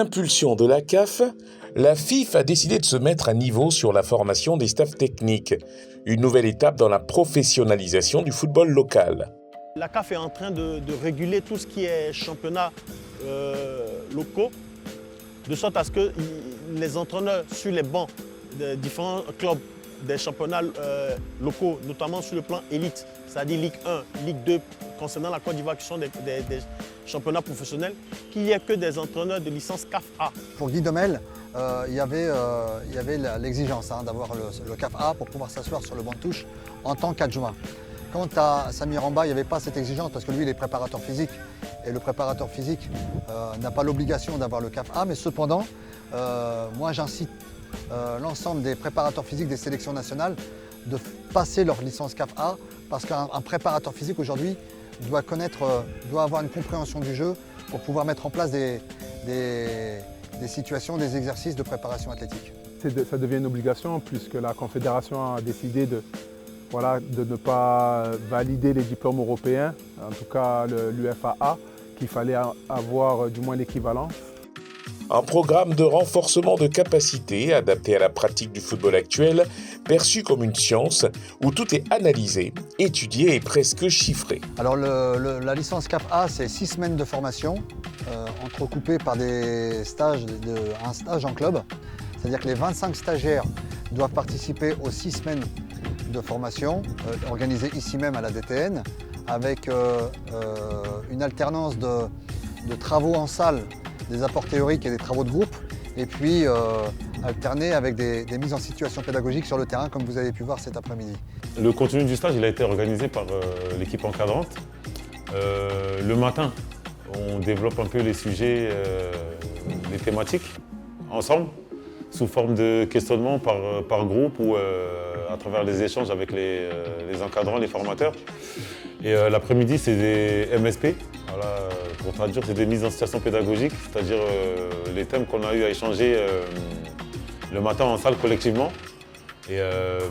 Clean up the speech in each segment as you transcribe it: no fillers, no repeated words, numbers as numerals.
l'impulsion de la CAF, la FIF a décidé de se mettre à niveau sur la formation des staffs techniques, une nouvelle étape dans la professionnalisation du football local. La CAF est en train de réguler tout ce qui est championnats locaux, de sorte à ce que les entraîneurs sur les bancs de différents clubs des championnats locaux, notamment sur le plan élite, c'est-à-dire Ligue 1, Ligue 2, concernant la Côte d'Ivoire qui sont des championnats professionnels, qu'il n'y ait que des entraîneurs de licence CAF A. Pour Guy Demel, il y avait l'exigence d'avoir le CAF A pour pouvoir s'asseoir sur le banc de touche en tant qu'adjoint. Quant à Samir Ramba, il n'y avait pas cette exigence parce que lui, il est préparateur physique. Et le préparateur physique n'a pas l'obligation d'avoir le CAF A, mais cependant, moi j'incite l'ensemble des préparateurs physiques des sélections nationales de passer leur licence CAF A parce qu'un préparateur physique aujourd'hui doit avoir une compréhension du jeu pour pouvoir mettre en place des situations, des exercices de préparation athlétique. Ça devient une obligation puisque la Confédération a décidé de ne pas valider les diplômes européens, en tout cas l'UFAA, qu'il fallait avoir du moins l'équivalent. Un programme de renforcement de capacités adapté à la pratique du football actuel, perçu comme une science où tout est analysé, étudié et presque chiffré. Alors la licence CAF A, c'est 6 semaines de formation, entrecoupées par des stages, un stage en club. C'est-à-dire que les 25 stagiaires doivent participer aux 6 semaines de formation, organisée ici même à la DTN, avec une alternance de travaux en salle, des apports théoriques et des travaux de groupe, et puis alterner avec des mises en situation pédagogique sur le terrain, comme vous avez pu voir cet après-midi. Le contenu du stage il a été organisé par l'équipe encadrante. Le matin, on développe un peu les sujets, les thématiques, ensemble, sous forme de questionnement par groupe ou à travers les échanges avec les encadrants, les formateurs. Et l'après-midi, c'est des MSP. Voilà, pour traduire, c'est des mises en situation pédagogique, c'est-à-dire les thèmes qu'on a eu à échanger le matin en salle collectivement. Et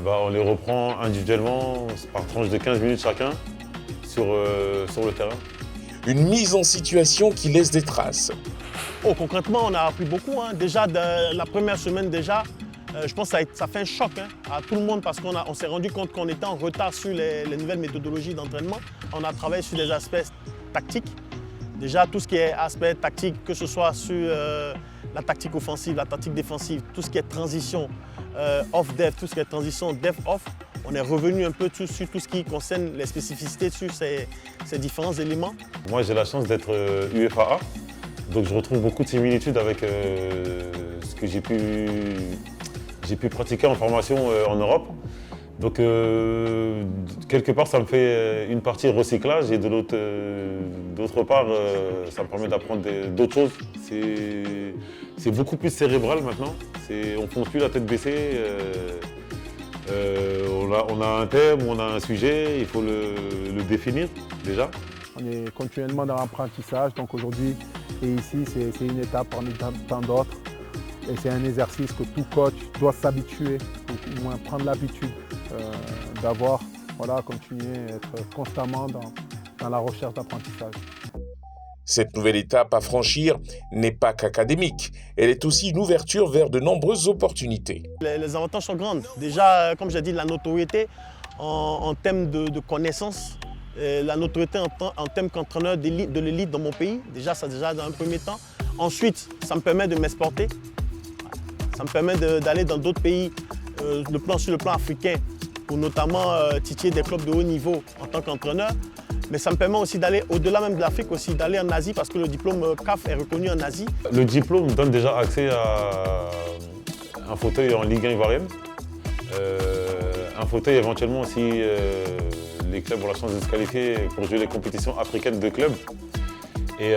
on les reprend individuellement par tranche de 15 minutes chacun sur le terrain. Une mise en situation qui laisse des traces. Oh, concrètement, on a appris beaucoup. Déjà, de la première semaine, je pense que ça fait un choc à tout le monde parce qu'on s'est rendu compte qu'on était en retard sur les nouvelles méthodologies d'entraînement. On a travaillé sur des aspects tactiques. Déjà, tout ce qui est aspect tactique, que ce soit sur la tactique offensive, la tactique défensive, tout ce qui est transition off-dev, tout ce qui est transition dev-off, on est revenu un peu sur tout ce qui concerne les spécificités sur ces différents éléments. Moi, j'ai la chance d'être UFAA, donc je retrouve beaucoup de similitudes avec ce que j'ai pu pratiquer en formation en Europe. Donc quelque part ça me fait une partie recyclage et de d'autre part ça me permet d'apprendre d'autres choses. C'est beaucoup plus cérébral maintenant, on ne fonce plus la tête baissée. On a un thème, on a un sujet, il faut le définir déjà. On est continuellement dans l'apprentissage, donc aujourd'hui et ici c'est une étape parmi tant d'autres. Et c'est un exercice que tout coach doit s'habituer, ou au moins prendre l'habitude d'avoir, continuer à être constamment dans la recherche d'apprentissage. Cette nouvelle étape à franchir n'est pas qu'académique, elle est aussi une ouverture vers de nombreuses opportunités. Les avantages sont grands. Déjà, comme j'ai dit, la notoriété en termes de connaissances, la notoriété en termes qu'entraîneur de l'élite dans mon pays, déjà dans un premier temps. Ensuite, ça me permet de m'exporter. Ça me permet d'aller dans d'autres pays, sur le plan africain, pour notamment titiller des clubs de haut niveau en tant qu'entraîneur. Mais ça me permet aussi d'aller au-delà même de l'Afrique, aussi d'aller en Asie, parce que le diplôme CAF est reconnu en Asie. Le diplôme donne déjà accès à un fauteuil en Ligue 1 ivoirienne. Un fauteuil éventuellement si les clubs ont la chance de se qualifier pour jouer les compétitions africaines de clubs. Et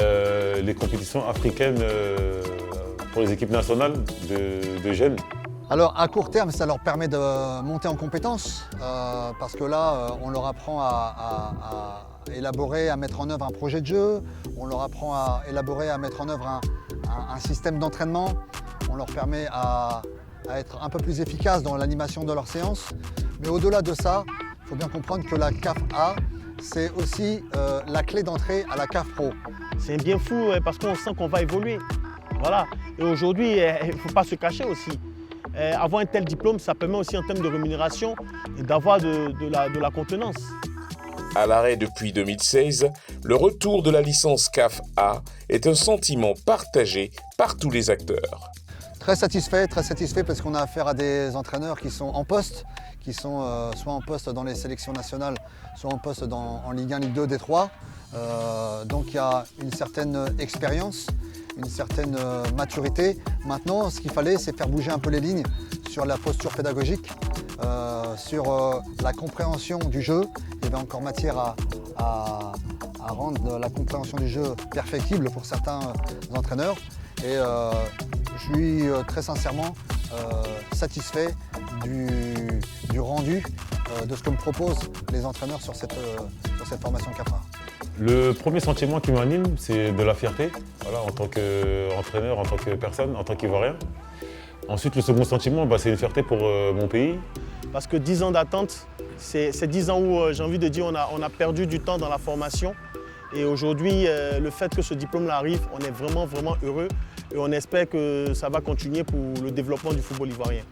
les compétitions africaines pour les équipes nationales de jeunes. Alors à court terme, ça leur permet de monter en compétences parce que là, on leur apprend à élaborer, à mettre en œuvre un projet de jeu, on leur apprend à élaborer, à mettre en œuvre un système d'entraînement, on leur permet à être un peu plus efficaces dans l'animation de leurs séances. Mais au-delà de ça, il faut bien comprendre que la CAF A, c'est aussi la clé d'entrée à la CAF Pro. C'est bien fou parce qu'on sent qu'on va évoluer. Voilà. Et aujourd'hui, il ne faut pas se cacher aussi. Avoir un tel diplôme, ça permet aussi en termes de rémunération d'avoir de la contenance. À l'arrêt depuis 2016, le retour de la licence CAF A est un sentiment partagé par tous les acteurs. Très satisfait parce qu'on a affaire à des entraîneurs qui sont en poste, qui sont soit en poste dans les sélections nationales, soit en poste en Ligue 1, Ligue 2, D3. Donc il y a une certaine expérience, une certaine maturité. Maintenant, ce qu'il fallait, c'est faire bouger un peu les lignes sur la posture pédagogique, sur la compréhension du jeu. Il y avait encore matière à rendre la compréhension du jeu perfectible pour certains entraîneurs. Et je suis très sincèrement satisfait du rendu de ce que me proposent les entraîneurs sur cette formation CAF A. Le premier sentiment qui m'anime, c'est de la fierté, voilà, en tant qu'entraîneur, en tant que personne, en tant qu'Ivoirien. Ensuite, le second sentiment, c'est une fierté pour mon pays. Parce que 10 ans d'attente, c'est 10 ans où, j'ai envie de dire, on a perdu du temps dans la formation. Et aujourd'hui, le fait que ce diplôme-là arrive, on est vraiment, vraiment heureux. Et on espère que ça va continuer pour le développement du football ivoirien.